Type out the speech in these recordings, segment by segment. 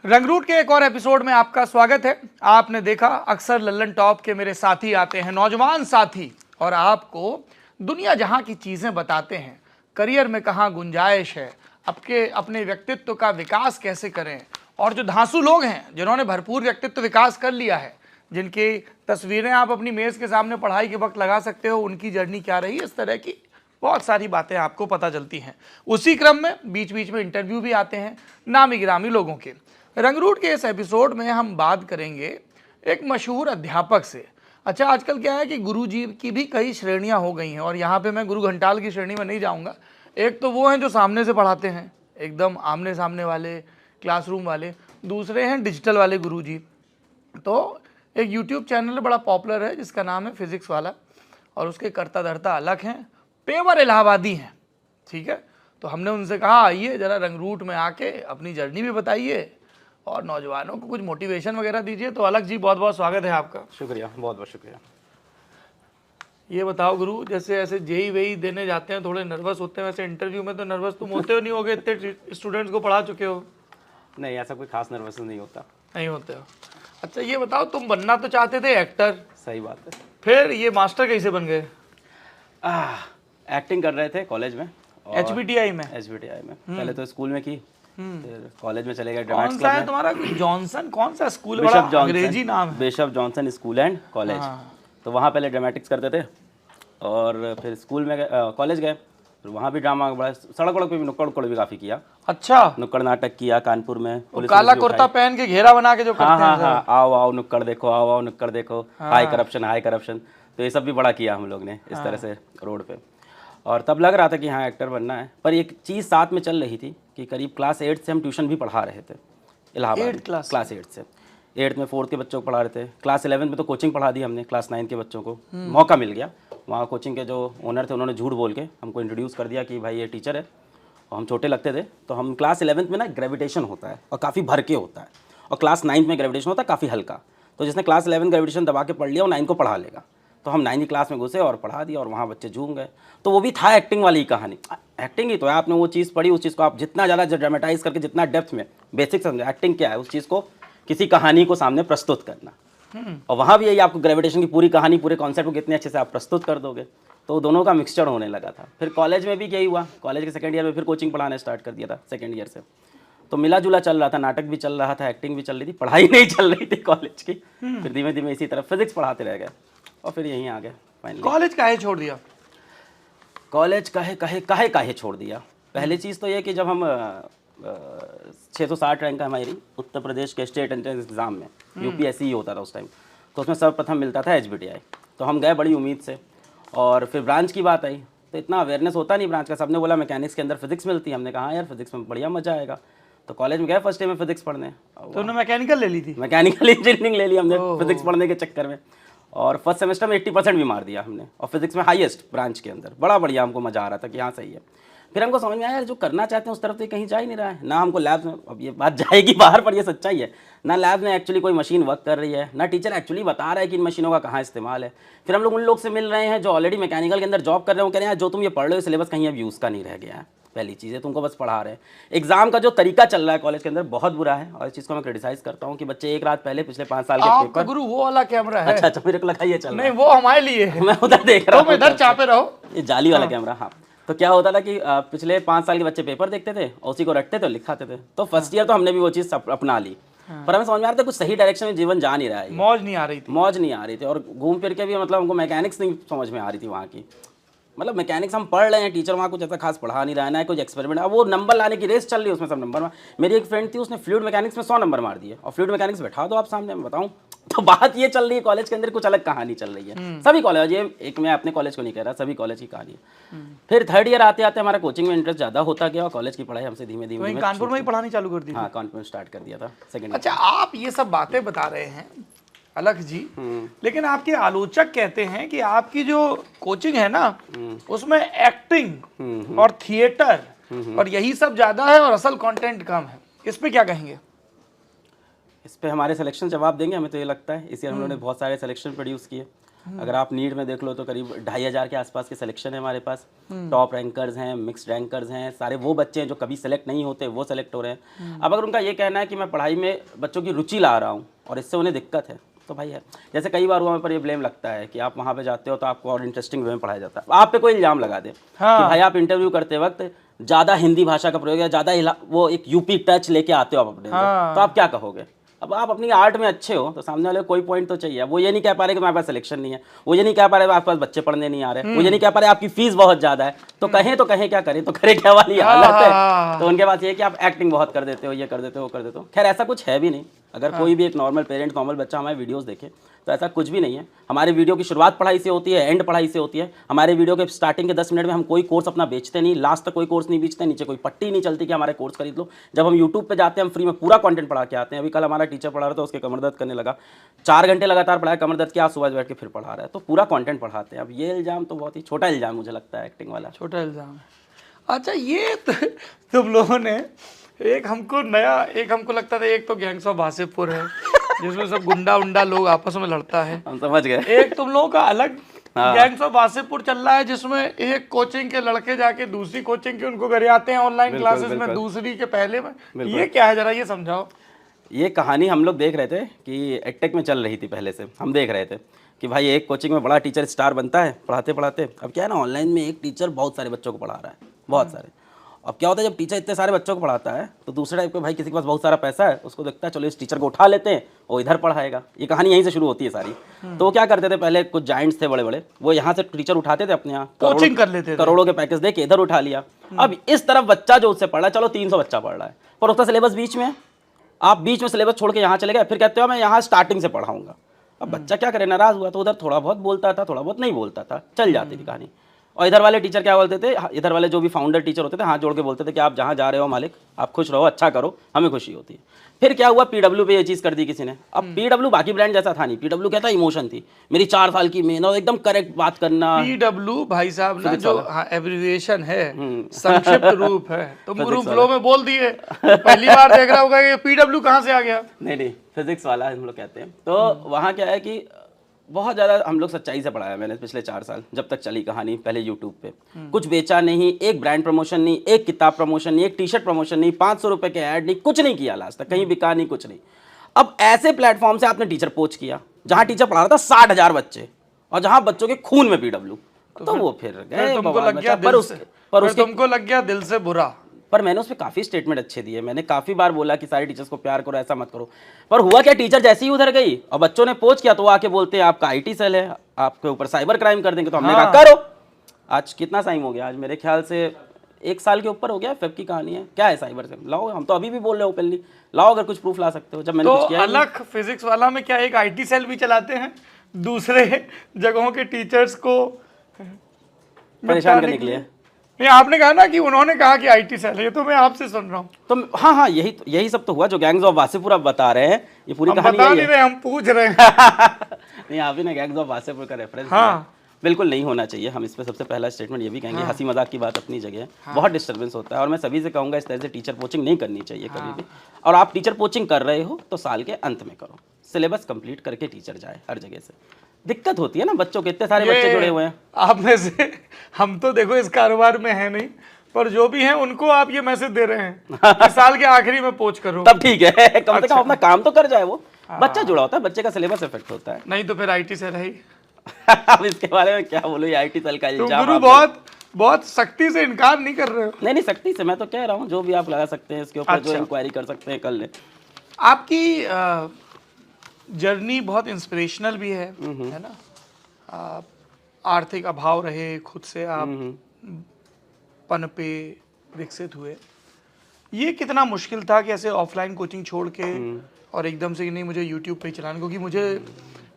रंगरूट के एक और एपिसोड में आपका स्वागत है। आपने देखा अक्सर लल्लन टॉप के मेरे साथी आते हैं, नौजवान साथी, और आपको दुनिया जहां की चीज़ें बताते हैं। करियर में कहाँ गुंजाइश है, आपके अपने व्यक्तित्व का विकास कैसे करें, और जो धांसू लोग हैं जिन्होंने भरपूर व्यक्तित्व विकास कर लिया है, जिनकी तस्वीरें आप अपनी मेज़ के सामने पढ़ाई के वक्त लगा सकते हो, उनकी जर्नी क्या रही, इस तरह की बहुत सारी बातें आपको पता चलती हैं। उसी क्रम में बीच बीच में इंटरव्यू भी आते हैं नामी गिरामी लोगों के। रंगरूट के इस एपिसोड में हम बात करेंगे एक मशहूर अध्यापक से। अच्छा, आजकल क्या है कि गुरु जी की भी कई श्रेणियां हो गई हैं, और यहाँ पे मैं गुरु घंटाल की श्रेणी में नहीं जाऊँगा। एक तो वो हैं जो सामने से पढ़ाते हैं, एकदम आमने सामने वाले, क्लासरूम वाले। दूसरे हैं डिजिटल वाले गुरु जी। तो एक यूट्यूब चैनल बड़ा पॉपुलर है जिसका नाम है फिजिक्स वाला, और उसके कर्ता धर्ता अलग हैं, पेवर इलाहाबादी हैं। ठीक है, तो हमने उनसे कहा आइए ज़रा रंगरूट में आके अपनी जर्नी भी बताइए और नौजवानों को कुछ मोटिवेशन वगैरह दीजिए। तो अलग जी, बहुत बहुत स्वागत है आपका। शुक्रिया, बहुत बहुत शुक्रिया। ये बताओ गुरु, जैसे ऐसे जेई वेई देने जाते हैं थोड़े नर्वस होते हैं, वैसे इंटरव्यू में तो नर्वस तुम होते हो नहीं होगे, इतने स्टूडेंट्स को पढ़ा चुके हो? नहीं, ऐसा कोई खास नर्वस नहीं होता। नहीं होते हो? अच्छा ये बताओ, तुम बनना तो चाहते थे एक्टर। सही बात है। फिर ये मास्टर कैसे बन गए? एक्टिंग कर रहे थे कॉलेज में। HBTI में? HBTI में पहले तो स्कूल में की, फिर कॉलेज में चले गए कौन ड्रामेटिक्स सा क्लब है में। तुम्हारा? जॉनसन कौन सा स्कूल है? बिशप बड़ा अंग्रेजी नाम है। Bishop Johnson school and college. तो वहाँ पहले ड्रामेटिक्स करते थे, और फिर स्कूल में कॉलेज गए, फिर वहाँ भी ड्रामा बड़ा, सड़क वड़क पे भी नुक्कड़ उक्कड़ भी काफ़ी किया। अच्छा, नुक्कड़ नाटक किया कानपुर में। पुलिस काला कुर्ता पहन के घेरा बना के जो हाँ करते हैं। हाँ हाँ, आओ आओ नुक्कड़ देखो, आओ आओ नुक्कड़ देखो, हाई करप्शन हाई करप्शन। तो ये सब भी बड़ा किया हम लोग ने इस तरह से रोड पे। और तब लग रहा था कि हाँ एक्टर बनना है, पर एक चीज़ साथ में चल रही थी कि करीब क्लास 8 से हम ट्यूशन भी पढ़ा रहे थे इलाहाबाद। क्लास 8 से 8 में 4th के बच्चों को पढ़ा रहे थे। क्लास 11 में तो कोचिंग पढ़ा दी हमने, क्लास 9 के बच्चों को मौका मिल गया। वहाँ कोचिंग के जो ओनर थे उन्होंने झूठ बोल के हमको इंट्रोड्यूस कर दिया कि भाई ये टीचर है, और हम छोटे लगते थे। तो हम क्लास 11th में ना ग्रेविटेशन होता है और काफ़ी भर के होता है, और क्लास 9 में ग्रेविटेशन होता है काफ़ी हल्का। तो जिसने क्लास 11 ग्रेविटेशन दबा के पढ़ लिया वो 9 को पढ़ा लेगा। तो हम 9वीं क्लास में घुसे और पढ़ा दिया, और वहाँ बच्चे झूम गए। तो वो भी था एक्टिंग वाली ही कहानी। एक्टिंग ही तो है, आपने वो चीज़ पढ़ी, उस चीज़ को आप जितना ज़्यादा ड्रामेटाइज करके, जितना डेप्थ में बेसिक समझे एक्टिंग क्या है, उस चीज़ को किसी कहानी को सामने प्रस्तुत करना। और वहाँ भी यही, आपको ग्रेविटेशन की पूरी कहानी, पूरे कॉन्सेप्ट को कितने अच्छे से आप प्रस्तुत कर दोगे। तो दोनों का मिक्सचर होने लगा था। फिर कॉलेज में भी यही हुआ, कॉलेज के सेकंड ईयर में फिर कोचिंग पढ़ाना स्टार्ट कर दिया था सेकंड ईयर से। तो मिला जुला चल रहा था, नाटक भी चल रहा था, एक्टिंग भी चल रही थी, पढ़ाई नहीं चल रही थी कॉलेज की। फिर धीमे धीमे इसी तरह फिजिक्स पढ़ाते रह गए, और फिर यहीं आ गए फाइनली। कॉलेज काहे छोड़ दिया? कॉलेज काहे छोड़ दिया? पहली चीज़ तो ये कि जब हम 660 रैंक है हमारी उत्तर प्रदेश के स्टेट एंट्रेंस एग्ज़ाम में, UPSC ही होता था उस टाइम, तो उसमें सर्वप्रथम मिलता था HBTI। तो हम गए बड़ी उम्मीद से, और फिर ब्रांच की बात आई तो इतना अवेयरनेस होता नहीं ब्रांच का। सबने बोला मैकेनिक्स के अंदर फिजिक्स मिलती है, हमने कहा यार फिजिक्स में बढ़िया मजा आएगा। तो कॉलेज में गए फर्स्ट डे में फिजिक्स पढ़ने। तो उन्होंने मैकेनिकल ले ली थी? मैकेनिकल इंजीनियरिंग ले ली हमने फिजिक्स पढ़ने के चक्कर में, और फर्स्ट सेमेस्टर में 80% भी मार दिया हमने, और फिजिक्स में हाईएस्ट ब्रांच के अंदर। बड़ा बढ़िया, हमको मजा आ रहा था कि हाँ सही है। फिर हमको समझ में आया यार जो करना चाहते हैं उस तरफ तो कहीं जा ही नहीं रहा है ना। हमको लैब में, अब ये बात जाएगी बाहर पर ये सच्चाई है, ना लैब में एक्चुअली कोई मशीन वर्क कर रही है, ना टीचर एक्चुअली बता रहा है कि इन मशीनों का कहाँ इस्तेमाल है। फिर हम लोग उन लोग से मिल रहे हैं जो ऑलरेडी मैकेनिकल के अंदर जॉब कर रहे हैं, वो कह रहे हैं जो तुम ये पढ़ रहे हो सिलेबस कहीं अब यूज़ का नहीं रह गया है। पहली चीज़ है, तुमको बस पढ़ा रहे हैं। एग्जाम का जो तरीका चल रहा है कॉलेज के अंदर बहुत बुरा है, और इस चीज़ को मैं क्रिटिसाइज करता हूँ कि बच्चे एक रात पहले पिछले 5 साल के पेपर। गुरु वो वाला कैमरा है? अच्छा, मेरे को लगा ये चल रहा है। नहीं, वो हमारे लिए है। मैं उधर देख रहा हूँ, तुम इधर चापे रहो। ये जाली वाला कैमरा। हाँ, तो क्या होता था कि पिछले 5 साल के बच्चे पेपर देखते थे, उसी को रटते थे और लिखाते थे। तो फर्स्ट ईयर तो हमने भी वो चीज़ अपना ली, पर हमें समझ में आ रहा था कुछ सही डायरेक्शन में जीवन जा नहीं रहा है। मौज नहीं आ रही थी। मौज नहीं आ रही थी, और घूम फिर के भी मतलब हमको मैकेनिक्स नहीं समझ में आ रही थी वहाँ की। मतलब मैकेनिक्स हम पढ़ रहे हैं, टीचर वहाँ कुछ ऐसा खास पढ़ा नहीं रहा है, ना कुछ एक्सपेरिमेंट। अब वो नंबर लाने की रेस चल रही है, उसमें सब नंबर। मेरी एक फ्रेंड थी, उसने फ्लूइड मैकेनिक्स में 100 नंबर मार दिए, और फ्लूइड मैकेनिक्स बैठा दो आप सामने, मैं बताऊँ। तो बात ये चल रही है कॉलेज के अंदर, कुछ अलग कहानी चल रही है। सभी कॉलेज, ये एक मैं अपने कॉलेज को नहीं कह रहा, सभी कॉलेज की कहानी है। फिर थर्ड ईयर आते आते हमारा कोचिंग में इंटरेस्ट ज़्यादा होता गया, और कॉलेज की पढ़ाई हमसे धीमे धीमे कानपुर में ही पढ़ानी चालू कर दी? हाँ, कानपुर में स्टार्ट कर दिया था सेकंड। अच्छा, आप ये सब बातें बता रहे हैं अलग जी, लेकिन आपके आलोचक कहते हैं कि आपकी जो कोचिंग है ना उसमें एक्टिंग और थिएटर और यही सब ज्यादा है और असल कंटेंट कम है। इस पे क्या कहेंगे? इस पे हमारे सिलेक्शन जवाब देंगे, हमें तो ये लगता है। इस ईयर हम लोगों ने बहुत सारे सिलेक्शन प्रोड्यूस किए, अगर आप नीट में देख लो तो करीब 2500 के आसपास के सिलेक्शन है हमारे पास। टॉप रैंकर्स हैं, मिक्स्ड रैंकर्स हैं, सारे वो बच्चे हैं जो कभी सेलेक्ट नहीं होते वो सेलेक्ट हो रहे हैं। अब अगर उनका ये कहना है कि मैं पढ़ाई में बच्चों की रुचि ला रहा हूँ और इससे उन्हें दिक्कत है, तो भाई है। जैसे कई बार वहाँ पर ये ब्लेम लगता है कि आप वहाँ पे जाते हो तो आपको और इंटरेस्टिंग वे में पढ़ाया जाता है। आप पे कोई इल्ज़ाम लगा दे कि भाई आप इंटरव्यू करते वक्त ज़्यादा हिंदी भाषा का प्रयोग या ज़्यादा वो एक यूपी टच लेके आते हो आप अपने अंदर, तो आप क्या कहोगे? अब आप अपनी आर्ट में अच्छे हो तो सामने वाले को कोई पॉइंट तो चाहिए। वो ये नहीं कह पा रहे कि तुम्हारे पास सिलेक्शन नहीं है, वो ये नहीं कह पा रहे आपके पास बच्चे पढ़ने नहीं आ रहे, वो ये नहीं कह पा रहे आपकी फीस बहुत ज़्यादा है, तो कहें क्या करें, तो करे क्या वाली हालत है। तो उनके पास ये है कि आप एक्टिंग बहुत कर देते हो, ये कर देते हो, वो कर देते हो। खैर ऐसा कुछ है भी नहीं। अगर कोई भी एक नॉर्मल पेरेंट, नॉर्मल बच्चा हमारे वीडियोस देखे तो ऐसा कुछ भी नहीं है। हमारे वीडियो की शुरुआत पढ़ाई से होती है, एंड पढ़ाई से होती है। हमारे वीडियो के स्टार्टिंग के 10 मिनट में हम कोई कोर्स अपना बेचते नहीं, लास्ट तक कोई कोर्स नहीं बेचते, नीचे कोई पट्टी नहीं चलती कि हमारे कोर्स खरीद लो। जब हम यूट्यूब पे जाते हैं हम फ्री में पूरा कंटेंट पढ़ा के आते हैं। अभी कल हमारा टीचर पढ़ा रहा था, उसके कमर दर्द करने लगा, 4 घंटे लगातार पढ़ाया, कमर दर्द किया, आज सुबह बैठ के फिर पढ़ा रहा है। तो पूरा कंटेंट पढ़ाते हैं। अब ये इल्ज़ाम तो बहुत ही छोटा इल्ज़ाम मुझे लगता है, एक्टिंग वाला छोटा इल्ज़ाम है। अच्छा, ये तुम लोगों ने एक हमको लगता था एक तो गैंग्स ऑफ वासेपुर है जिसमें सब गुंडा उंडा लोग आपस में लड़ता है, हम समझ गए। एक तुम लोगों का अलग गैंग्स ऑफ वासेपुर चल रहा है जिसमें एक कोचिंग के लड़के जाके दूसरी कोचिंग के उनको घर आते हैं ऑनलाइन क्लासेस में, दूसरी के पहले में। ये क्या है, जरा ये समझाओ। ये कहानी हम लोग देख रहे थे कि एडटेक में चल रही थी पहले से। हम देख रहे थे कि भाई एक कोचिंग में बड़ा टीचर स्टार बनता है पढ़ाते पढ़ाते। अब क्या है ना, ऑनलाइन में एक टीचर बहुत सारे बच्चों को पढ़ा रहा है, बहुत सारे। अब क्या होता है जब टीचर इतने सारे बच्चों को पढ़ाता है तो दूसरे टाइप के भाई किसी के पास बहुत सारा पैसा है, उसको देखता है चलो इस टीचर को उठा लेते हैं, वो इधर पढ़ाएगा। ये कहानी यहीं से शुरू होती है सारी। तो वो क्या करते थे, पहले कुछ जाइंट्स थे बड़े बड़े, वो यहाँ से टीचर उठाते थे अपने यहाँ, कोचिंग कर लेते थे, करोड़ों के पैकेज दे के इधर उठा लिया। अब इस तरफ बच्चा जो उससे पढ़ रहा है, चलो 300 बच्चा पढ़ रहा है, पर उसका सिलेबस बीच में है। आप बीच में सिलेबस छोड़ के यहाँ चले गए, फिर कहते हो मैं यहाँ स्टार्टिंग से पढ़ाऊंगा। अब बच्चा क्या करे, नाराज हुआ तो उधर थोड़ा बहुत बोलता था, थोड़ा बहुत नहीं बोलता था, चल जाती थी कहानी। और इधर वाले टीचर क्या बोलते थे, इधर वाले जो भी फाउंडर टीचर होते थे हाथ जोड़ के बोलते थे कि आप जहाँ जा रहे हो मालिक, आप खुश रहो, अच्छा करो, हमें खुशी होती है। फिर क्या हुआ, पीडब्ल्यू पे ये चीज़ कर दी किसी ने। अब पीडब्ल्यू बाकी ब्रांड जैसा था नहीं, पीडब्ल्यू क्या था, इमोशन थी। मेरी 4 साल की मेहनत, एकदम करेक्ट बात करना। पीडब्ल्यू भाई साहब ना जो एब्रिविएशन है, संक्षिप्त रूप है, तो रूप फ्लो में बोल दिए। पहली बार देख रहा होगा कि पीडब्ल्यू कहाँ से आ गया। नहीं, फिजिक्स वाला हम लोग कहते हैं। तो वहाँ क्या है कि बहुत ज़्यादा हम लोग सच्चाई से पढ़ाया मैंने पिछले 4 साल, जब तक चली कहानी। पहले यूट्यूब पे कुछ बेचा नहीं, एक ब्रांड प्रमोशन नहीं, एक किताब प्रमोशन नहीं, एक टी शर्ट प्रमोशन नहीं, 500 रुपये के ऐड नहीं, कुछ नहीं किया लास्ट तक, कहीं बिका नहीं, कुछ नहीं। अब ऐसे प्लेटफॉर्म से आपने टीचर पोच किया जहाँ टीचर पढ़ा रहा था 60,000 बच्चे और जहाँ बच्चों के खून में पीडब्ल्यू, तो वो फिर गए। तुमको लग गया दिल से बुरा। पर मैंने उसमें काफ़ी स्टेटमेंट अच्छे दिए। मैंने काफ़ी बार बोला कि सारे टीचर्स को प्यार करो, ऐसा मत करो। पर हुआ क्या, टीचर जैसे ही उधर गई और बच्चों ने पोच किया तो वो आके बोलते हैं आपका IT सेल है, आपके ऊपर साइबर क्राइम कर देंगे। तो हमने कहा करो। आज कितना टाइम हो गया, आज मेरे ख्याल से 1 साल के ऊपर हो गया। फेब की कहानी है, क्या है साइबर सेल, लाओ। हम तो अभी भी बोल रहे हो ओपनली, लाओ अगर कुछ प्रूफ ला सकते हो। जब मैंने कुछ किया अलग फिजिक्स वाला में क्या एक IT सेल भी चलाते हैं दूसरे जगहों के टीचर्स को परेशान करने के लिए। नहीं, आपने कहा ना कि उन्होंने कहा कि IT सेल है, ये तो मैं आपसे सुन रहा हूँ। तो हाँ, यही सब तो हुआ जो गैंग्स ऑफ वासेपुर आप बता रहे हैं। ये पूरी कहानी बता नहीं रहे, हम पूछ रहे हैं। नहीं, आप ही ने गैंग्स ऑफ वासेपुर का रेफरेंस हाँ। बिल्कुल नहीं होना चाहिए। हम इस पे सबसे पहला स्टेटमेंट ये भी कहेंगे, हंसी मजाक की बात अपनी जगह है, बहुत डिस्टर्बेंस होता है। और मैं सभी से कहूँगा इस तरह से टीचर कोचिंग नहीं करनी चाहिए कभी भी। और आप टीचर कोचिंग कर रहे हो तो साल के अंत में करो, सिलेबस कंप्लीट करके टीचर जाए। हर जगह से दिक्कत होती है ना, बच्चों के इतने सारे बच्चे जुड़े हुए हैं। आप में से हम तो देखो इस कारोबार में है नहीं, पर जो भी हैं उनको आप ये मैसेज दे रहे हैं कि साल के आखिरी में पोच करो, तब ठीक है। कम से कम अपना काम तो कर जाए। वो बच्चा जुड़ा होता है, बच्चे का सिलेबस इफेक्ट होता है। नहीं तो फिर IT सेल है ही। अब इसके बारे में क्या बोलूं, ये IT सेल का इल्जाम। गुरु बहुत सख्ती से इनकार नहीं कर रहे हो। नहीं, सख्ती से मैं तो कह रहा हूँ, जो भी आप लगा सकते हैं इसके ऊपर, जो इंक्वायरी कर सकते हैं कर ले। आपकी जर्नी बहुत इंस्पिरेशनल भी है ना। आर्थिक अभाव रहे, खुद से आप पनपे, विकसित हुए। ये कितना मुश्किल था कि ऐसे ऑफलाइन कोचिंग छोड़ के और एकदम से नहीं मुझे यूट्यूब पे ही चलाना, क्योंकि मुझे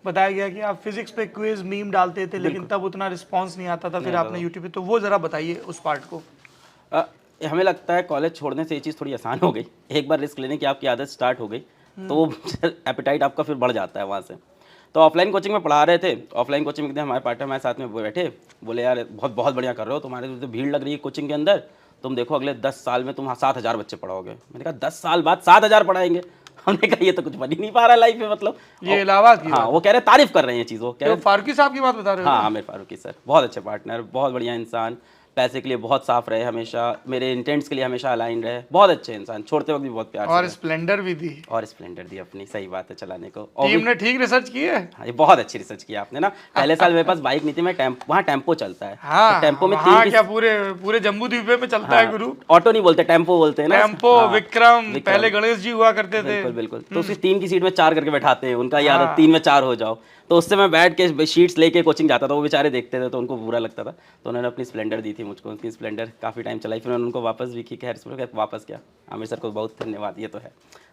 बताया गया कि आप फिजिक्स पे क्विज मीम डालते थे लेकिन तब उतना रिस्पांस नहीं आता था, फिर आपने यूट्यूब पे, तो वो ज़रा बताइए उस पार्ट को। हमें लगता है कॉलेज छोड़ने से ये चीज़ थोड़ी आसान हो गई। एक बार रिस्क लेने की आपकी आदत स्टार्ट हो गई तो वो एपेटाइट आपका फिर बढ़ जाता है वहाँ से। तो ऑफलाइन कोचिंग में पढ़ा रहे थे। ऑफलाइन कोचिंग में हमारे पार्टनर हमारे साथ में बैठे, बोले यार बहुत बढ़िया कर रहे हो, तुम्हारे तो भीड़ लग रही है कोचिंग के अंदर, तुम देखो अगले 10 साल में तुम 7,000 बच्चे पढ़ाओगे। मैंने कहा 10 साल बाद 7,000 पढ़ाएंगे? हमने कहा ये तो कुछ बन ही नहीं पा रहा लाइफ में, मतलब ये इलाहाबाद की हाँ वो कह रहे तारीफ कर रहे हैं चीज़, वो कह तो रहे फारूकी साहब की बात बता रहे हो? हाँ आमिर फारूकी सर बहुत अच्छे पार्टनर, बहुत बढ़िया इंसान, पैसे के लिए बहुत साफ रहे हमेशा, मेरे इंटेंट्स के लिए हमेशा अलाइन रहे, बहुत अच्छे इंसान, छोड़ते वक्त भी बहुत प्यार और से स्प्लेंडर भी दी। और स्प्लेंडर दी अपनी, सही बात है चलाने को। और टीम ने ठीक रिसर्च की है। हाँ, ये बहुत अच्छी रिसर्च किया आपने ना। पहले साल मेरे पास बाइक नहीं थी, मैं वहाँ टेम्पो चलता है, हाँ तो टेम्पो में हाँ, तीन क्या पूरे पूरे जम्मू द्वीप पे चलता है गुरु? ऑटो नहीं बोलते, टेम्पो बोलते हैं ना। टेम्पो, हाँ, विक्रम, पहले गणेश जी हुआ करते थे। बिल्कुल बिल्कुल। तो उसकी 3 की सीट में 4 करके बैठाते हैं, उनका यार 3 में 4 हो जाओ, तो उससे मैं बैठ के शीट्स लेके कोचिंग जाता था, वो बेचारे देखते थे तो उनको बुरा लगता था, तो उन्होंने अपनी स्प्लेंडर दी थी मुझको, उनकी स्प्लेंडर काफ़ी टाइम चलाई, फिर उन्होंने उनको वापस भी की, खैर वापस क्या, आमिर सर को बहुत धन्यवाद, ये तो है,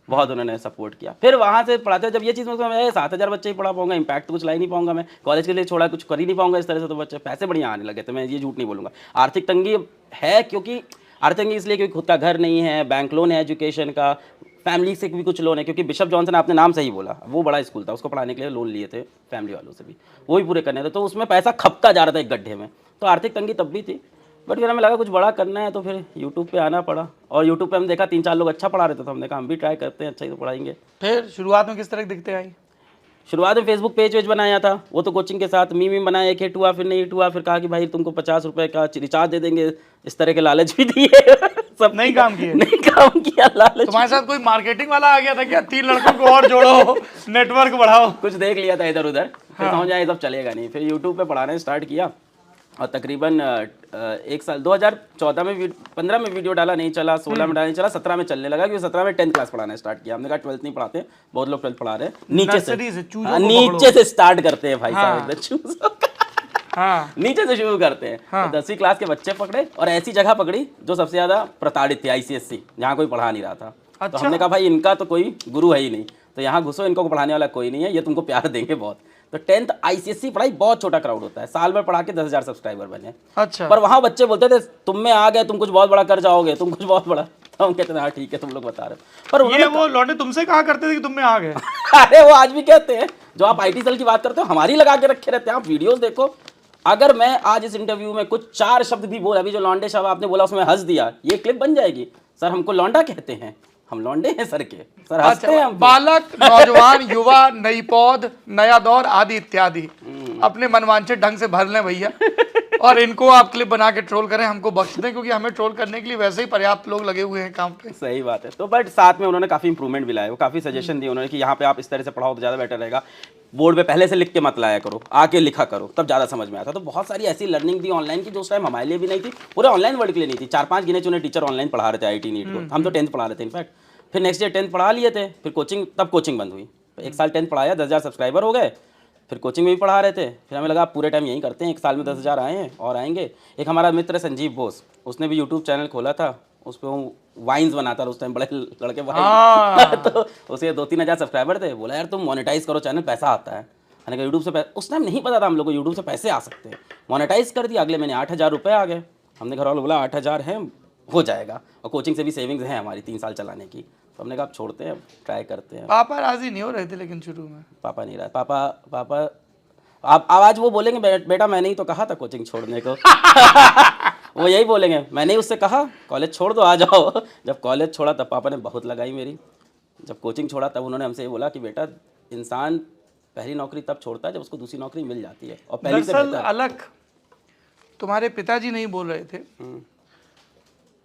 बहुत उन्होंने सपोर्ट किया। फिर वहाँ से पढ़ाते जब ये चीज़ मुझे समझ आया 7,000 बच्चे ही पढ़ा पाऊंगा, इम्पैक्ट तो कुछ ला ही नहीं पाऊंगा मैं, कॉलेज के लिए छोड़ा कुछ कर ही नहीं पाऊंगा इस तरह से, तो बच्चे पैसे बढ़िया आने लगे, तो मैं ये झूठ नहीं बोलूँगा। आर्थिक तंगी है, क्योंकि आर्थिक तंगी इसलिए क्योंकि खुद का घर नहीं है, बैंक लोन है एजुकेशन का, फैमिली से भी कुछ लोन है, क्योंकि बिशप जॉनसन आपने नाम सही बोला, वो बड़ा स्कूल था, उसको पढ़ाने के लिए लोन लिए थे फैमिली वालों से भी, वो भी पूरे करने थे, तो उसमें पैसा खपता जा रहा था एक गड्ढे में, तो आर्थिक तंगी तब भी थी। बट फिर हमें लगा कुछ बड़ा करना है, तो फिर यूट्यूब पे आना पड़ा, और यूट्यूब पे हम देखा 3-4 लोग अच्छा पढ़ा रहे थे, तो हमने कहा हम भी ट्राई करते हैं, अच्छा ही तो पढ़ाएंगे। फिर शुरुआत में किस तरह दिखते आई? शुरुआत में फेसबुक पेज वेज बनाया था, वो तो कोचिंग के साथ मीम बनाया, एक हिट हुआ, फिर नहीं हिट हुआ, फिर कहा कि भाई तुमको 50 रुपये का रिचार्ज दे देंगे, इस तरह के लालच भी दिए सब नहीं काम किए? नहीं काम किया, लालच। तुम्हारे साथ कोई मार्केटिंग वाला आ गया था क्या? 3 लड़कों को और जोड़ो, नेटवर्क बढ़ाओ। कुछ देख लिया था इधर उधर, फिर समझ आया ये सब चलेगा नहीं, फिर यूट्यूब पे पढ़ाना स्टार्ट किया, और तकरीबन 1 साल 2014 में 15 में वीडियो डाला, नहीं चला, 16 में डाला नहीं चला, 17 में चलने लगा, क्योंकि 17 में 10th क्लास पढ़ाना स्टार्ट किया, हमने कहा 12th नहीं पढ़ाते, बहुत लोग 12th पढ़ा रहे हैं, नीचे नर्सरी से चूजों हाँ, को नीचे से स्टार्ट करते हैं भाई साहब, हाँ। एकदम चूजों का। हाँ नीचे से शुरू करते हैं। हाँ। तो 10वीं क्लास के बच्चे पकड़े, और ऐसी जगह पकड़ी जो सबसे ज्यादा प्रताड़ित थी, ICSC, जहाँ कोई पढ़ा नहीं रहा था। तो अच्छा। हमने कहा भाई इनका तो कोई गुरु है ही नहीं, तो यहाँ घुसो, इनको पढ़ाने वाला कोई नहीं है, ये तुमको प्यार देंगे बहुत। तो 10th ICSC पढ़ाई बहुत छोटा क्राउड होता है, साल भर पढ़ा के 10,000 सब्सक्राइबर बने। अच्छा। पर वहाँ बच्चे बोलते थे तुम में आ गए, तुम कुछ बहुत बड़ा कर जाओगे, तुम कुछ बहुत बड़ा, तो हम कहते हैं हाँ ठीक है तुम लोग बता रहे हो। पर ये वो लौंडे तुमसे कहा करते थे कि तुम में आ गए? अरे वो आज भी कहते हैं, जो आप IT सेल की बात करते हो हमारी लगा के रखे रहते हैं, आप वीडियोस देखो। अगर मैं आज इस इंटरव्यू में कुछ 4 शब्द भी बोला, अभी जो लौंडे शब्द आपने बोला उसमें हंस दिया, ये क्लिप बन जाएगी, सर हमको लौंडा कहते हैं, हम लौंडे हैं सर के, सर हंसते हैं हम। बालक, नौजवान, युवा, नई पौध, नया दौर आदि इत्यादि अपने मनवांछित ढंग से भर लें भैया, और इनको आप क्लिप बना के ट्रोल करें, हमको बख्श दें, क्योंकि हमें ट्रोल करने के लिए वैसे ही पर्याप्त लोग लगे हुए हैं काम पे। सही बात है। तो बट साथ में उन्होंने काफ़ी इंप्रूवमेंट भी लाए, वो काफ़ी सजेशन दिए उन्होंने कि यहाँ पे आप इस तरह से पढ़ाओ तो ज़्यादा बेटर रहेगा, बोर्ड पे पहले से लिख के मत लाया करो, आके लिखा करो, तब ज़्यादा समझ में आता। तो बहुत सारी ऐसी लर्निंग दी ऑनलाइन की जो उस टाइम हमारे लिए भी नहीं थी, पूरे ऑनलाइन वर्ल्ड के लिए नहीं थी। 4-5 गिने चुने टीचर ऑनलाइन पढ़ा रहे थे IT नीट को, हम तो 10th पढ़ा रहे थे इनफैक्ट। फिर नेक्स्ट ईयर 10th पढ़ा लिए थे, फिर कोचिंग, तब कोचिंग बंद हुई, 1 साल 10th पढ़ाया, 10,000 सब्सक्राइबर हो गए, फिर कोचिंग में भी पढ़ा रहे थे, फिर हमें लगा आप पूरे टाइम यही करते हैं, 1 साल में 10,000 आए हैं और आएंगे। एक हमारा मित्र संजीव बोस, उसने भी यूट्यूब चैनल खोला था, उस पर वो वाइन्स बनाता था, उस टाइम बड़े लड़के वाइन तो उसे 2-3 हज़ार सब्सक्राइबर थे, बोला यार तुम मोनेटाइज करो चैनल, पैसा आता है। मैंने कहा यूट्यूब से उस टाइम नहीं पता था हम लोग को यूट्यूब से पैसे आ सकते हैं, मोनेटाइज कर दिया, अगले महीने 8,000 रुपये आ गए। हमने घर वालों बोला 8,000 है, हो जाएगा, और कोचिंग से भी सेविंग्स हैं हमारी 3 साल चलाने की, तो हमने कहा आप छोड़ते हैं, ट्राई करते हैं। पापा राजी नहीं हो रहे थे लेकिन शुरू में? पापा नहीं रहा, पापा आप आज वो बोलेंगे बेटा मैंने ही तो कहा था कोचिंग छोड़ने को वो यही बोलेंगे, मैंने ही उससे कहा कॉलेज छोड़ दो आ जाओ। जब कॉलेज छोड़ा तब पापा ने बहुत लगाई मेरी, जब कोचिंग छोड़ा तब उन्होंने हमसे ये बोला कि बेटा इंसान पहली नौकरी तब छोड़ता है जब उसको दूसरी नौकरी मिल जाती है, और पहली से दरअसल अलग तुम्हारे पिताजी नहीं बोल रहे थे,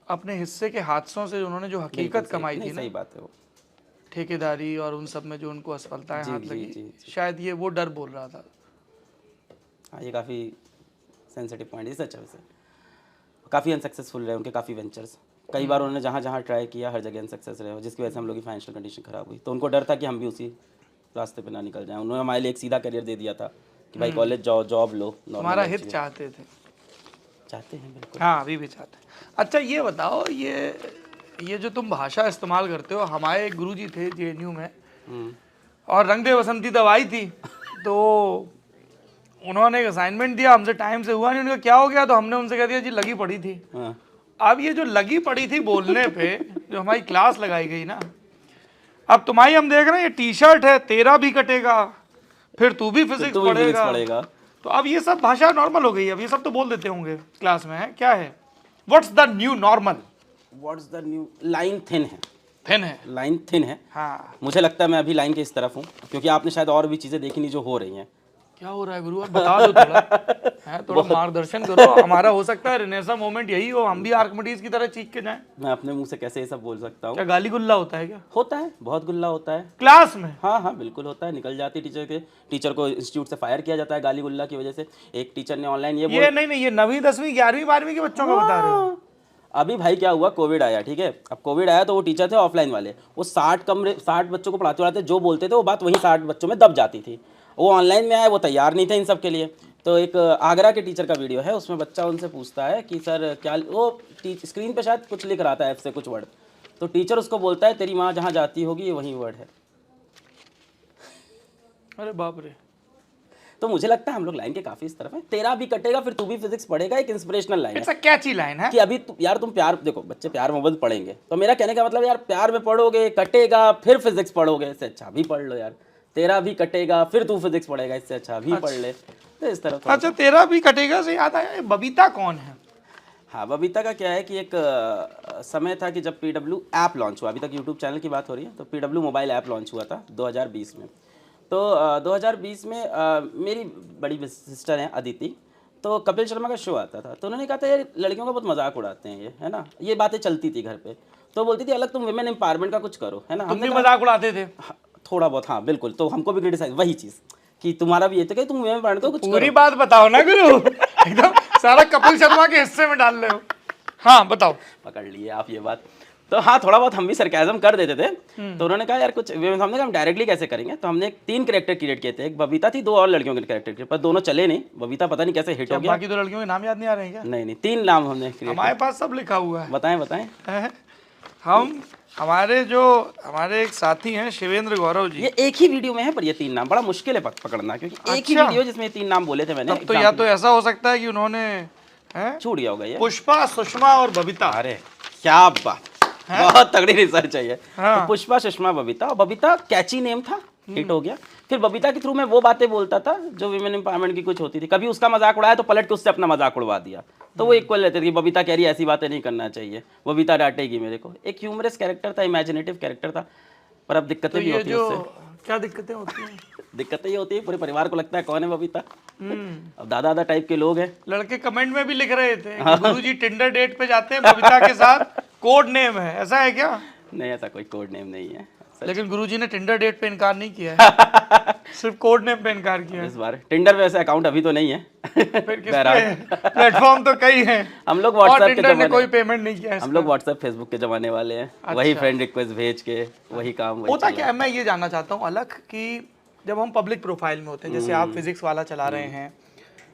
अपने हिस्से के हादसों से उन्होंने जो हकीकत कमाई थी ना, सही बात है, वो ठेकेदारी और उन सब में जो उनको असफलताएं हाथ लगी, शायद ये वो डर बोल रहा था। हाँ ये काफ़ी सेंसिटिव पॉइंट है, सच है। वैसे काफ़ी अनसक्सेसफुल रहे उनके काफ़ी वेंचर्स, कई बार उन्होंने जहाँ जहाँ ट्राई किया हर जगह अनसक्सेस रहे, जिसकी वजह से हम लोग की फाइनेंशियल कंडीशन खराब हुई, तो उनको डर था कि हम भी उसी रास्ते पे ना निकल जाएं। उन्होंने हमारे लिए एक सीधा करियर दे दिया था कि भाई कॉलेज जाओ, जॉब लो, हमारा हित चाहते थे, चाहते हैं बिल्कुल। हाँ अभी भी चाहते हैं। अच्छा ये बताओ, ये जो तुम भाषा इस्तेमाल करते हो, हमारे एक गुरुजी थे JNU में, और रंग दे बसंती दवाई थी, तो उन्होंने एक असाइनमेंट दिया, हमसे टाइम से हुआ नहीं, उनका क्या हो गया, तो हमने उनसे कह दिया जी लगी पड़ी थी। अब ये जो लगी पड़ी थी बोलने पे जो हमारी क्लास लगाई गई ना, अब तुम्हारी हम देख रहे हैं ये टी-शर्ट है, तेरा भी कटेगा, फिर तू भी फिजिक्स पढ़ेगा, तो अब ये सब भाषा नॉर्मल हो गई। अब ये सब तो बोल देते होंगे क्लास में, है क्या है? What's the new normal? What's the new line thin है, थिन है। लाइन थिन है। हाँ, मुझे लगता है मैं अभी लाइन के इस तरफ हूँ, क्योंकि आपने शायद और भी चीज़ें देखी नहीं जो हो रही हैं। क्या हो रहा है गुरु, अब बता दो थोड़ा है, थोड़ा मार्गदर्शन करो। हमारा हो सकता है रेनेसा मोमेंट यही हो, हम भी आर्कमिडीज की तरह चीख के जाएं। मैं अपने मुंह से कैसे ये सब बोल सकता हूँ? क्या गाली गुल्ला होता है क्या होता है, बहुत गुल्ला होता है क्लास में? हाँ हाँ बिल्कुल होता है। निकल जाती टीचर को इंस्टीट्यूट से फायर किया जाता है गाली गुल्ला की वजह से। एक टीचर ने ऑनलाइन ये नहीं, ये 9वीं 10वीं 11वीं 12वीं के बच्चों का बता रहे हो? अभी भाई क्या हुआ, कोविड आया, ठीक है। अब कोविड आया तो वो टीचर थे ऑफलाइन वाले, वो 60 बच्चों को पढ़ाते जो बोलते थे वो बात वहीं 60 बच्चों में दब जाती थी। वो ऑनलाइन में आए, वो तैयार नहीं थे इन सब के लिए। तो एक आगरा के टीचर का वीडियो है, उसमें बच्चा उनसे पूछता है कि सर क्या, वो स्क्रीन पे शायद कुछ लिख रहा था ऐप से कुछ वर्ड, तो टीचर उसको बोलता है तेरी माँ जहाँ जाती होगी ये वही वर्ड है। अरे बाप रे। तो मुझे लगता है हम लोग लाइन के काफी इस तरफ है। तेरा भी कटेगा फिर तू भी फिजिक्स पढ़ेगा, एक इंस्पिरेशनल लाइन है। इट्स अ कैची लाइन है कि अभी यार तुम प्यार, देखो बच्चे प्यार मोहब्बत पढ़ेंगे, तो मेरा कहने का मतलब यार प्यार में पढ़ोगे कटेगा फिर फिजिक्स पढ़ोगे, इससे अच्छा भी पढ़ लो यार। तेरा भी कटेगा फिर तू फिजिक्स पढ़ेगा, इससे अच्छा भी पढ़ ले। तो इस तरह अच्छा, तेरा भी कटेगा से याद आया, ये बबीता कौन है? हाँ, बबीता का क्या है कि एक समय था कि जब PW ऐप लॉन्च हुआ, अभी तक यूट्यूब चैनल की बात हो रही है, तो PW मोबाइल ऐप लॉन्च हुआ था 2020 में। तो 2020 में मेरी बड़ी सिस्टर हैं अदिति, तो कपिल शर्मा का शो आता था, तो उन्होंने कहा था यार लड़कियों का बहुत मजाक उड़ाते हैं ये, है ना, ये बातें चलती थी घर पे। तो बोलती थी अलग तुम वुमेन एम्पावरमेंट का कुछ करो, है ना। तुम भी मजाक उड़ाते थे? थोड़ा बहुत, हाँ बिल्कुल। तो हमको भी क्रिटिसाइज, वही चीज़ कि तुम्हारा भी ये था कि तुम वुमेन एम्पावरमेंट को कुछ पूरी बात बताओ ना गुरु एकदम सारा कपिल शर्मा के हिस्से में डाल रहे हो। हाँ बताओ। पकड़ लिए आप ये बात। तो हाँ, थोड़ा बहुत हम भी सरकाज़म कर देते थे। तो उन्होंने कहा यार कुछ, हमने कहा हम डायरेक्टली कैसे करेंगे, तो हमने 3 कैरेक्टर क्रिएट किए थे। एक बबीता थी, 2 और लड़कियों के कैरेक्टर क्रिएट, पर दोनों चले नहीं। बबीता पता नहीं कैसे हिट हो गया। बाकी 2 लड़कियों के नाम याद नहीं आ रहे हैं क्या? नहीं, 3 नाम हमने क्रिएट। हमारे पास सब लिखा हुआ है। बताएं बताएं। हमारे एक साथी हैं शिवेंद्र गौरव जी, ये एक ही वीडियो में है, पर ये 3 नाम बड़ा मुश्किल है पकड़ना, क्योंकि एक ही वीडियो जिसमें ये 3 नाम बोले थे मैंने। तो या तो ऐसा हो सकता है कि उन्होंने छूट गया होगा ये। पुष्पा, सुषमा और बबीता। अरे क्या बात, बहुत तगड़ी रिसर्च है ये। हाँ। तो पुष्पा, सुषमा, बबीता। और बबीता कैची नेम था, हिट हो गया। फिर बबीता के थ्रू मैं वो बातें बोलता था जो विमेन एम्पावरमेंट की कुछ होती थी। कभी उसका मजाक उड़ाया तो पलट के उससे अपना मजाक उड़वा दिया, तो वो इक्वल रहते थे कि बबीता कह रही है ऐसी बातें नहीं करना चाहिए, बबीता डांटेगी मेरे को। एक ह्यूमरस कैरेक्टर था, इमेजिनेटिव कैरेक्टर था। पर अब दिक्कतें भी होती है उससे। क्या दिक्कतें होती हैं? दिक्कतें ये होती है, पूरे परिवार को लगता है कौन है बबीता। अब दादा दादा टाइप के लोग हैं। लड़के कमेंट में भी लिख रहे थे कि गुरुजी टिंडर डेट पे जाते हैं बबीता के साथ, कोड नेम है, ऐसा है क्या? नहीं, ऐसा कोई कोड नेम नहीं है। लेकिन गुरुजी ने टिंडर डेट पे इनकार नहीं किया है सिर्फ कोड नेम पे इनकार किया है। इस बार टिंडर पे वैसे अकाउंट अभी तो नहीं है। फिर किस पे? प्लेटफॉर्म तो कई हैं। हम लोग व्हाट्सएप के जमाने, कोई पेमेंट नहीं किया है। हम लोग व्हाट्सएप फेसबुक के जमाने वाले हैं। वही फ्रेंड रिक्वेस्ट भेज के वही काम होता क्या है, मैं ये जानना चाहता हूँ अलग कि जब हम पब्लिक प्रोफाइल में होते हैं, जैसे आप फिजिक्स वाला चला रहे हैं,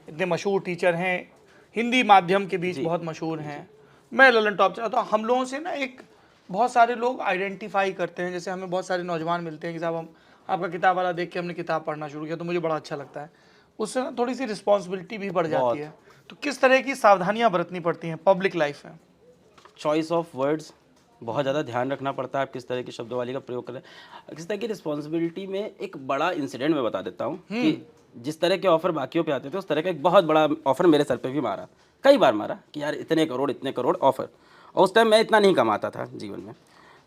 इतने मशहूर टीचर हैं, हिंदी माध्यम के बीच बहुत मशहूर हैं, मैं ललन टॉप चलाता हूँ, हम लोगों से ना एक बहुत सारे लोग आइडेंटिफाई करते हैं। जैसे हमें बहुत सारे नौजवान मिलते हैं कि साहब हम आपका किताब वाला देख के हमने किताब पढ़ना शुरू किया, तो मुझे बड़ा अच्छा लगता है। उससे ना थोड़ी सी रिस्पॉन्सिबिलिटी भी बढ़ जाती है। तो किस तरह की सावधानियां बरतनी पड़ती हैं पब्लिक लाइफ में? चॉइस ऑफ वर्ड्स बहुत ज़्यादा ध्यान रखना पड़ता है, आप किस तरह की शब्दवाली का प्रयोग करें। किस तरह की रिस्पॉन्सिबिलिटी में एक बड़ा इंसिडेंट मैं बता देता हूँ कि जिस तरह के ऑफर बाकियों पे आते थे, उस तरह का एक बहुत बड़ा ऑफर मेरे सर पे भी मारा, कई बार मारा कि यार इतने करोड़ ऑफर। और उस टाइम मैं इतना नहीं कमाता था जीवन में।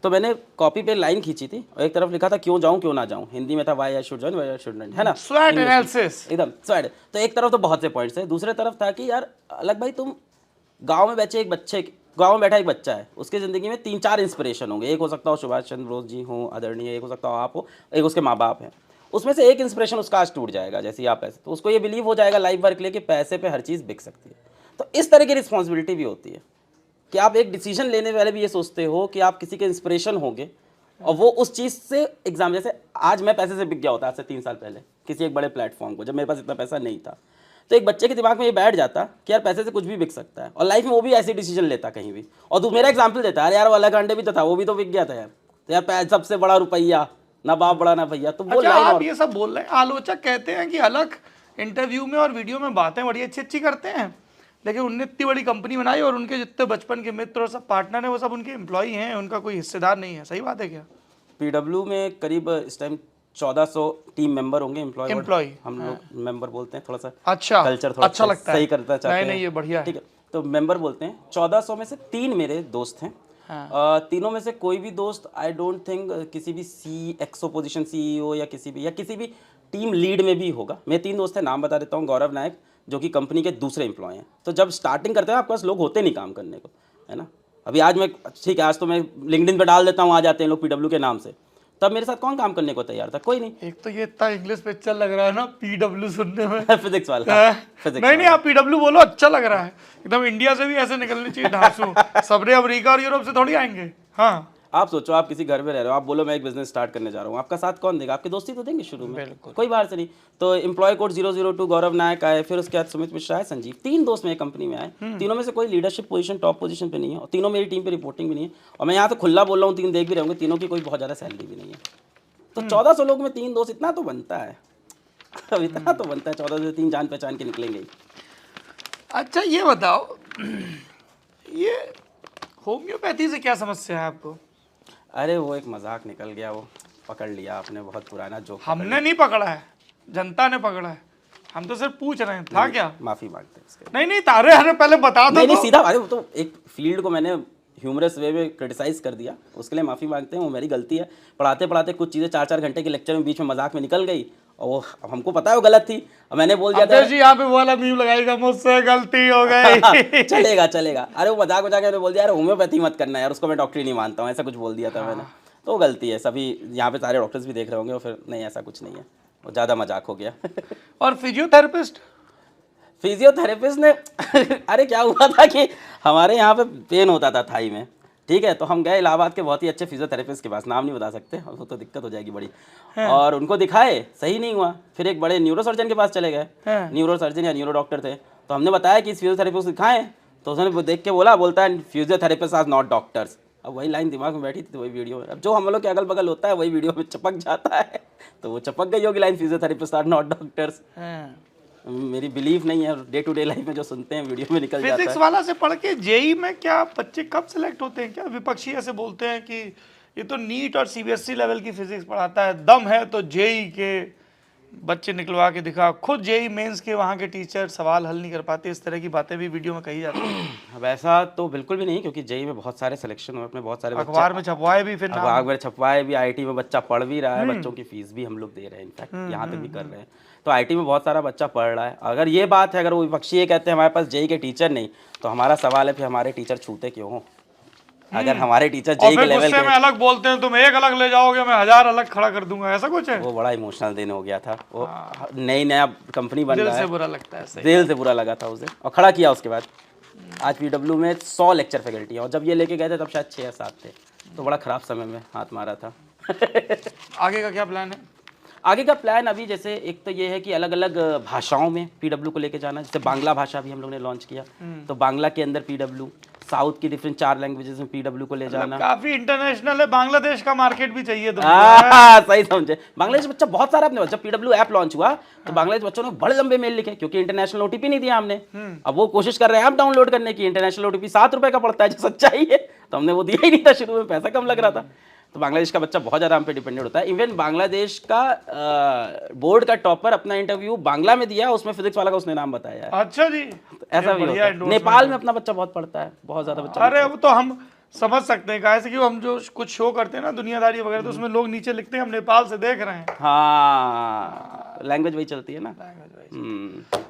तो मैंने कॉपी पे लाइन खींची थी और एक तरफ लिखा था क्यों जाऊं क्यों ना जाऊं, हिंदी में था why I should join why I should not, है ना, स्वैट एनालिसिस एकदम स्वैट। तो एक तरफ तो बहुत से पॉइंट्स है, दूसरे तरफ था कि यार अलग भाई तुम गाँव में बैठा एक बच्चा है, उसकी ज़िंदगी में 3-4 इंस्पिरेशन होंगे। एक हो सकता हो सुभाष चंद्र बोस जी हों आदरणीय, एक हो सकता हो आप हो, एक उसके माँ बाप हैं। उसमें से एक इंस्पिरेशन उसका आज टूट जाएगा, जैसे आप पैसे, तो उसको ये बिलीव हो जाएगा लाइफ वर्क लेके पैसे पे हर चीज़ बिक सकती है। तो इस तरह की रिस्पॉन्सिबिलिटी भी होती है कि आप एक डिसीजन लेने वाले भी ये सोचते हो कि आप किसी के इंस्पिरेशन होंगे और वो उस चीज़ से एग्जाम, जैसे आज मैं पैसे से बिक गया होता आज से 3 साल पहले किसी एक बड़े प्लेटफॉर्म को, जब मेरे पास इतना पैसा नहीं था। तो एक बच्चे के दिमाग में ये बैठ जाता कि यार पैसे से कुछ भी बिक सकता है, और लाइफ में वो भी ऐसे डिसीजन लेता कहीं भी। और तू मेरा एग्जाम्पल देता है, यार वाला अंडे भी तो था, वो भी तो बिक गया था यार। तो यार सबसे बड़ा रुपया, ना बाप बड़ा ना भैया। तो वो लाइन आप ये सब बोल रहे हैं, आलोचक कहते हैं कि अलग इंटरव्यू में और वीडियो में बातें बड़ी अच्छी करते हैं, लेकिन उनने इतनी बड़ी कंपनी बनाई और उनके जितने बचपन के मित्र और सब पार्टनर हैं वो सब उनके एम्प्लॉई हैं, उनका कोई हिस्सेदार नहीं है। सही बात है क्या? PW में करीब इस टाइम 1400 टीम मेंबर होंगे, एम्प्लॉय हम लोग मेंबर बोलते हैं, थोड़ा सा अच्छा कल्चर थोड़ा लगता सही है, करता चाहते हैं। नहीं ये बढ़िया है, ठीक है। तो मेंबर बोलते हैं 1400 में से 3 मेरे दोस्त हैं तीनों में से कोई भी दोस्त आई डोंट थिंक किसी भी एक्सो पोजीशन CEO या किसी भी टीम लीड में भी होगा। मेरे 3 दोस्त हैं, नाम बता देता हूँ। गौरव नायक जो कि कंपनी के दूसरे एम्प्लॉय हैं। तो जब स्टार्टिंग करते हैं आपके पास लोग होते नहीं काम करने को, है ना। अभी आज मैं ठीक है, आज तो मैं लिंक्डइन पे डाल देता हूँ, आ जाते हैं लोग PW के नाम से। तब मेरे साथ कौन काम करने को तैयार था? कोई नहीं। एक तो ये इतना इंग्लिश पिक्चर लग रहा है ना PW सुनने में। फिजिक्स वाला फिजिक्स नहीं आप PW बोलो, अच्छा लग रहा है एकदम। इंडिया से भी ऐसे निकलने चाहिए धांसू, सबने अमेरिका और यूरोप से थोड़ी आएंगे। हाँ, आप सोचो, आप किसी घर में रह रहे हो, आप बोलो मैं एक बिजनेस स्टार्ट करने जा रहा हूँ, आपका साथ कौन देगा? आपके दोस्ती तो देंगे शुरू में, बिल्कुल। कोई बाहर से नहीं। तो एम्प्लॉय कोड 002 गौरव नायक आए, फिर उसके बाद सुमित मिश्रा आए, संजीव। 3 दोस्त मेरे कंपनी में आए। तीनों में से कोई लीडरशिप पोजीशन टॉप पोजीशन पे नहीं है, और तीनों मेरी टीम पे रिपोर्टिंग भी नहीं है। और मैं यहाँ तो खुला बोल रहा हूँ, 3 देख भी रहे होंगे, तीनों की कोई बहुत ज़्यादा सैलरी भी नहीं है। तो 1400 लोग में 3 दोस्त, इतना तो बनता है। अब इतना तो बनता है, 1400 से 3 जान पहचान के निकलेंगे ही। अच्छा ये बताओ, ये होम्योपैथी से क्या समस्या है आपको? अरे वो एक मजाक निकल गया, वो पकड़ लिया आपने, बहुत पुराना जोक। हमने नहीं पकड़ा है, जनता ने पकड़ा है। हम तो सिर्फ पूछ रहे हैं, था क्या? माफी मांगते हैं इसके। नहीं तारे, अरे पहले बता दो। नहीं सीधा, अरे वो तो एक फील्ड को मैंने ह्यूमरस वे में क्रिटिसाइज कर दिया, उसके लिए माफ़ी मांगते हैं, वो मेरी गलती है। पढ़ाते पढ़ाते कुछ चीज़ें 4-4 घंटे के लेक्चर में बीच में मजाक में निकल गई, और वो हमको पता है वो गलत थी, और मैंने बोल दिया था जी यहाँ पे वो वाला मीम लगाएगा, मुझसे गलती हो गई। चलेगा। अरे वो मजाक मैंने बोल दिया यार होम्योपैथी मत करना यार, उसको मैं डॉक्टरी नहीं मानता हूँ, ऐसा कुछ बोल दिया था मैंने। तो वो गलती है, सभी यहाँ पे सारे डॉक्टर्स भी देख रहे होंगे, और फिर नहीं ऐसा कुछ नहीं है, वो ज़्यादा मजाक हो गया। और फिजियोथेरेपिस्ट ने अरे क्या हुआ था कि हमारे यहाँ पे पेन होता था थाई में, ठीक है। तो हम गए इलाहाबाद के बहुत ही अच्छे फिजियोथेरेपिस्ट के पास, नाम नहीं बता सकते, वो तो दिक्कत हो जाएगी बड़ी। और उनको दिखाए, सही नहीं हुआ। फिर एक बड़े न्यूरोसर्जन के पास चले गए, न्यूरोसर्जन या न्यूरो डॉक्टर थे। तो हमने बताया कि फिजियोथेरेपिस्ट दिखाएं, तो उसने देख के बोलता है फिजियोथेरेपिस्ट आर नॉट डॉक्टर्स। अब वही लाइन दिमाग में बैठी थी, तो वही वीडियो में, अब जो हम लोग के अगल बगल होता है वही वीडियो में चपक जाता है, तो वो चपक गई होगी line, physiotherapist are not doctors. मेरी बिलीव नहीं है, डे टू डे लाइफ में जो सुनते हैं वीडियो में निकल जाता है। फिजिक्स वाला से पढ़ के जेई में क्या बच्चे कब सेलेक्ट होते हैं? क्या विपक्षी ऐसे बोलते हैं कि ये तो नीट और CBSE लेवल की फिजिक्स पढ़ाता है, दम है तो जेई के बच्चे निकलवा के दिखा। खुद जेई मेंस के वहाँ के टीचर सवाल हल नहीं कर पाते, इस तरह की बातें भी वीडियो में कही जाती हैं। वैसा तो बिल्कुल भी नहीं, क्योंकि जेई में बहुत सारे सिलेक्शन हुए अपने, बहुत सारे अखबार में छपवाए भी, फिर अखबार में छपवाए भी, IIT में बच्चा पढ़ भी रहा है, बच्चों की फीस भी हम लोग दे रहे हैं, इनफैक्ट यहाँ तक भी कर रहे हैं। तो IIT में बहुत सारा बच्चा पढ़ रहा है। अगर ये बात है, अगर वो विपक्षी ये कहते हैं हमारे पास जेई के टीचर नहीं, तो हमारा सवाल है फिर हमारे टीचर छूते क्यों हो? अगर हमारे टीचर जेई के लेवल के, में अलग बोलते हैं, तुम एक अलग ले जाओगे मैं 1000 अलग खड़ा कर दूंगा, ऐसा कुछ है? वो बड़ा इमोशनल दिन हो गया था, वो नया कंपनी बन रहा है, दिल से बुरा लगता है। दिल से बुरा लगा था उसे, और खड़ा किया उसके बाद। आज PW में 100 लेक्चर फैकल्टी है, और जब ये लेके गए थे तब शायद 6 या 7 थे, तो बड़ा खराब समय में हाथ मारा था। आगे का क्या प्लान है? आगे का प्लान अभी जैसे एक तो ये है कि अलग अलग भाषाओं में PW को लेके जाना, जैसे बांग्ला भाषा भी हम लोग ने लॉन्च किया, तो बांग्ला के अंदर PW, साउथ की डिफरेंट 4 लैंग्वेजेस में PW को ले जाना। काफी इंटरनेशनल है, बांग्लादेश का मार्केट भी चाहिए तो। सही समझे। बांग्लादेश बच्चा बहुत सारा अपने, जब PW ऐप लॉन्च हुआ तो बांग्लादेश बच्चों ने बड़े लंबे मेल लिखे, क्योंकि इंटरनेशनल OTP नहीं दिया हमने। अब वो कोशिश कर रहे हैं ऐप डाउनलोड करने की, इंटरनेशल OTP 7 रुपए का पड़ता है, जो सच्चाई है, तो हमने वो दिया ही नहीं था, शुरू में पैसा कम लग रहा था। तो बांग्लादेश का बच्चा बहुत ज़्यादा हम पे डिपेंडेंट होता है। इवन बांग्लादेश का बोर्ड का टॉपर अपना इंटरव्यू बांग्ला में दिया, उसमें फिजिक्स वाला का उसने नाम बताया है। अच्छा जी, तो ऐसा भी होता है। नेपाल में अपना बच्चा बहुत पढ़ता है, बहुत ज़्यादा बच्चा। अरे वो तो हम समझ सकते हैं, कैसे कि हम जो कुछ शो करते हैं ना दुनियादारी वगैरह, तो उसमें लोग नीचे लिखते हैं हम नेपाल से देख रहे हैं। हाँ, लैंग्वेज वही चलती है ना।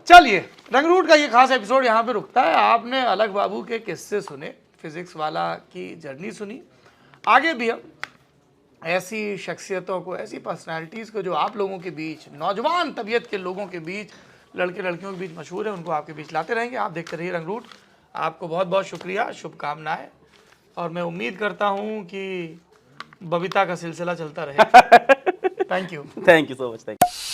चलिए, रंगरूट का ये खास एपिसोड यहाँ पे रुकता है। आपने अलग बाबू के किस्से सुने, फिजिक्स वाला की जर्नी सुनी। आगे भी हम ऐसी शख्सियतों को, ऐसी पर्सनालिटीज़ को जो आप लोगों के बीच, नौजवान तबीयत के लोगों के बीच, लड़के लड़कियों के बीच मशहूर है, उनको आपके बीच लाते रहेंगे। आप देखते रहिए रंगरूट। आपको बहुत बहुत शुक्रिया, शुभकामनाएं, और मैं उम्मीद करता हूं कि बबीता का सिलसिला चलता रहे। Thank you so much. Thank you.